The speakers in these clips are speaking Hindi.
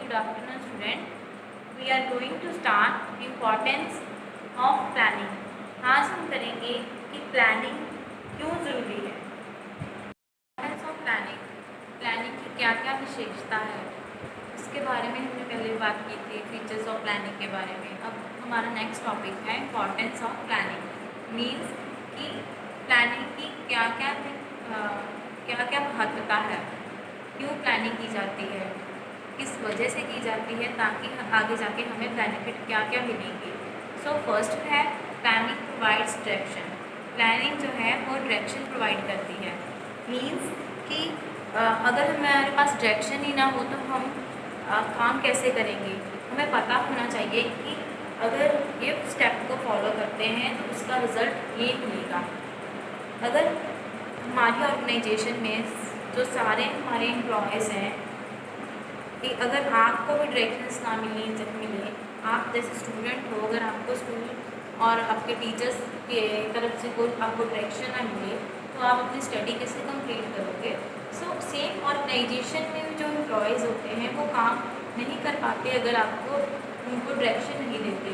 Good afternoon, student. We are going to start importance of planning. आज हम करेंगे कि प्लानिंग क्यों ज़रूरी है। Importance of planning. प्लानिंग की क्या क्या विशेषता है इसके बारे में हमने पहले बात की थी, फीचर्स ऑफ प्लानिंग के बारे में। अब हमारा नेक्स्ट टॉपिक है इम्पॉर्टेंस ऑफ प्लानिंग। मीन्स कि प्लानिंग की क्या क्या महत्वता है, क्यों प्लानिंग की जाती है, किस वजह से की जाती है, ताकि आगे जाके हमें बेनिफिट क्या क्या मिलेंगे। सो फर्स्ट है प्लानिंग प्रोवाइड्स डायरेक्शन। प्लानिंग जो है वो डायरेक्शन प्रोवाइड करती है। मीन्स कि अगर हमारे पास डायरेक्शन ही ना हो तो हम काम कैसे करेंगे। हमें पता होना चाहिए कि अगर ये स्टेप को फॉलो करते हैं तो उसका रिज़ल्ट ये मिलेगा। अगर हमारी ऑर्गेनाइजेशन में जो सारे हमारे एम्प्लॉयज़ हैं कि अगर आपको भी डायरेक्शंस ना मिले, आप जैसे स्टूडेंट हो, अगर आपको स्कूल और आपके टीचर्स के तरफ से कोई आपको डायरेक्शन ना मिले तो आप अपनी स्टडी कैसे कंप्लीट करोगे। सो सेम ऑर्गेनाइजेशन में भी जो एम्प्लॉयज़ होते हैं वो काम नहीं कर पाते अगर आपको उनको डायरेक्शन नहीं देते।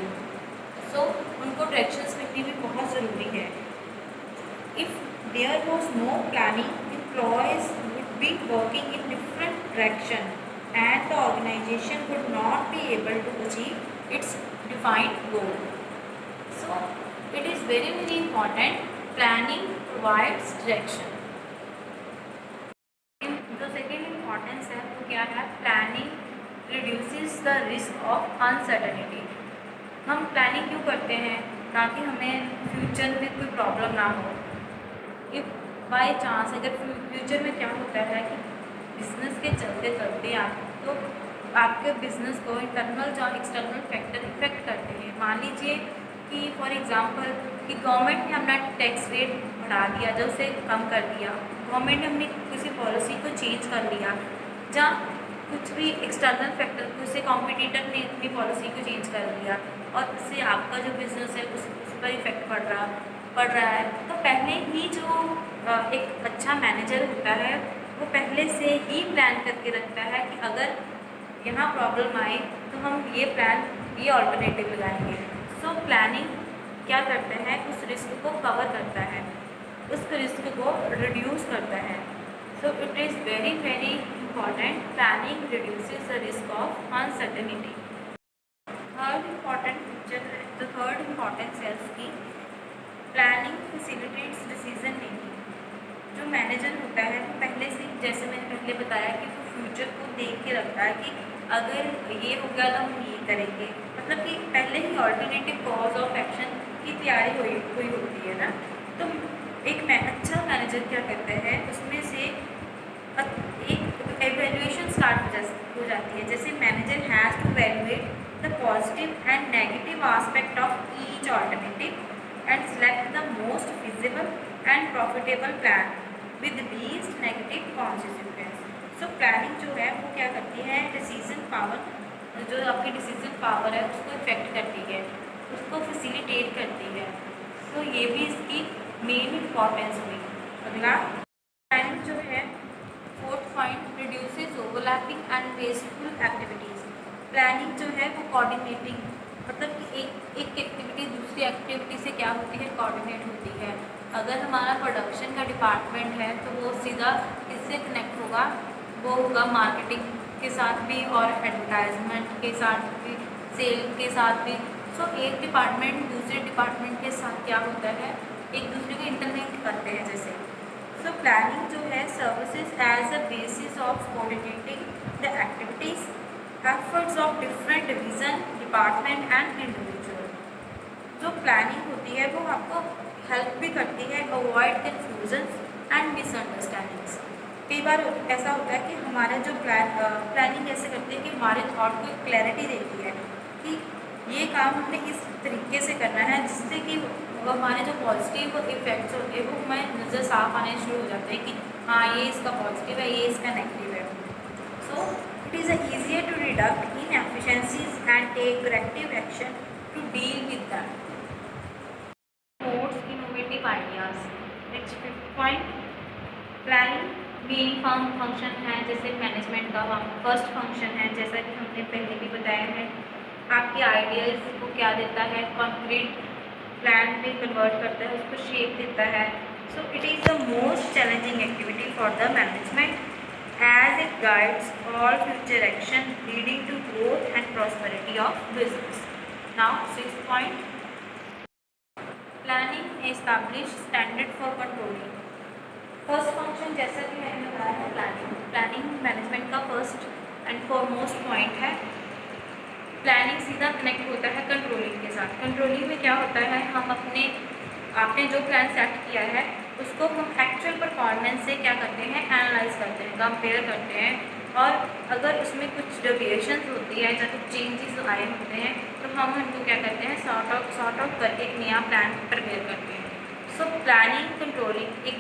सो उनको डायरेक्शंस मिलनी भी बहुत ज़रूरी है। If there was no planning, employees would be working in different direction and the organization would not be able to achieve its defined goal. So it is very important. Planning provides direction. जो सेकेंड इम्पॉर्टेंस है वो क्या है, planning reduces the risk of uncertainty. हम प्लानिंग क्यों करते हैं, ताकि हमें फ्यूचर में कोई प्रॉब्लम ना हो। इफ़ बाई चांस अगर फ्यूचर में क्या होता है कि बिजनेस के चलते तो आपके बिजनेस को इंटरनल या एक्सटर्नल फैक्टर इफेक्ट करते हैं। मान लीजिए कि फॉर एग्जांपल कि गवर्नमेंट ने अपना टैक्स रेट बढ़ा दिया, जब उसे कम कर दिया, गवर्नमेंट ने अपनी किसी पॉलिसी को चेंज कर लिया, या कुछ भी एक्सटर्नल फैक्टर, किसी कॉम्पिटिटर ने अपनी पॉलिसी को चेंज कर लिया और उससे आपका जो बिज़नेस है उस पर इफेक्ट पड़ रहा है। तो पहले ही जो एक अच्छा मैनेजर होता है वो पहले से ही प्लान करके रखता है कि अगर यहाँ प्रॉब्लम आए तो हम ये ऑल्टरनेटिव लगाएंगे। सो प्लानिंग क्या करता है, उस रिस्क को कवर करता है, उस रिस्क को रिड्यूस करता है। So it is very very important. Planning reduces the risk of uncertainty. Third important feature है, जो थर्ड इम्पॉर्टेंस है उसकी, प्लानिंग फैसिलिटेट्स डिसीजन मेकिंग। जो मैनेजर होता है वो पहले से, जैसे मैंने पहले बताया कि वो फ्यूचर को देख के रखता है कि अगर ये हो गया तो हम ये करेंगे, मतलब कि पहले ही ऑल्टरनेटिव कॉज ऑफ एक्शन की तैयारी हुई होती है ना। तो एक अच्छा मैनेजर क्या करता है, उसमें से एक एवेल्यूएशन स्टार्ट हो जाती है। जैसे manager has to evaluate the positive and negative aspect of each alternative and select the most feasible and profitable plan with least negative consequence. So planning जो है वो क्या करती है, डिसीजन पावर, जो आपकी डिसीजन पावर है उसको इफेक्ट करती है, उसको फैसिलिटेट करती है। सो ये भी इसकी मेन इम्पॉर्टेंस हुई। अगला प्लानिंग जो है, fourth point, reduces overlapping and wasteful activities. Planning जो है वो कोऑर्डिनेटिंग, मतलब कि एक एक्टिविटी दूसरी एक्टिविटी से क्या होती है, कोऑर्डिनेट होती है। अगर हमारा प्रोडक्शन का डिपार्टमेंट है तो वो सीधा किससे कनेक्ट होगा, वो होगा मार्केटिंग के साथ भी और एडवर्टाइजमेंट के साथ भी, सेल के साथ भी। सो एक डिपार्टमेंट दूसरे डिपार्टमेंट के साथ क्या होता है, एक दूसरे को इंटरलिंक करते हैं जैसे। सो प्लानिंग जो है services as a basis of coordinating the activities efforts of different division, department and individual. जो प्लानिंग होती है वो आपको हेल्प भी करती है अवॉइड कन्फ्यूजन एंड मिसअंडरस्टैंडिंग्स। कई बार ऐसा होता है कि हमारा जो प्लानिंग ऐसे करती है कि हमारे थॉट को एक क्लैरिटी देती है कि ये काम हमने इस तरीके से करना है, जिससे कि हमारे जो पॉजिटिव इफेक्ट्स होते हैं वो हमें नज़र साफ आने शुरू हो जाते हैं कि हाँ ये इसका पॉजिटिव है, ये इसका नेगेटिव है। So it is easier to deduct inefficiencies and take corrective action to deal with that. Innovative ideas. Next, fifth point, planning main function है जैसे मैनेजमेंट का फर्स्ट फंक्शन है, जैसा कि हमने पहले भी बताया है, आपके आइडियाज़ को क्या देता है, कंक्रीट प्लान में कन्वर्ट करता है, उसको शेप देता है. So it is the most challenging activity for the management as it guides all future action leading to growth and prosperity of business. Now, sixth point, planning establish standard for controlling. First function जैसा कि मैंने बताया है प्लानिंग मैनेजमेंट का फर्स्ट एंड फॉरमोस्ट पॉइंट है. प्लानिंग सीधा कनेक्ट होता है कंट्रोलिंग के साथ. कंट्रोलिंग में क्या होता है, हम आपने जो प्लान सेट किया है उसको हम एक्चुअल परफॉर्मेंस से क्या करते हैं, एनालाइज करते हैं, कंपेयर करते हैं, और अगर उसमें कुछ डेविएशंस होती है या कुछ चेंजेस आए होते हैं तो हम उनको क्या करते हैं, सॉर्ट आउट करके एक नया प्लान प्रिपेयर करते हैं. सो प्लानिंग कंट्रोलिंग एक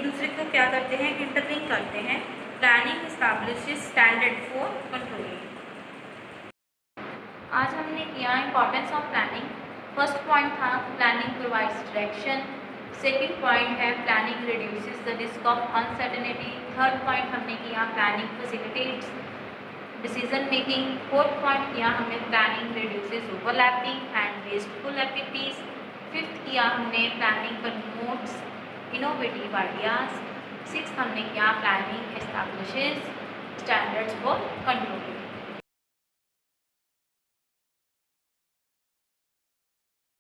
दूसरे को क्या करते हैं, इंटरलिंक करते हैं. Planning establishes standard for controlling. आज हमने किया importance of planning. First point था planning provides direction. Second point है planning reduces the risk of uncertainty. Third point हमने किया planning facilitates decision making. Fourth point किया हमने planning reduces overlapping and wasteful activities. Fifth किया हमने planning promotes innovative ideas. Sixth हमने किया planning establishes standards for controlling.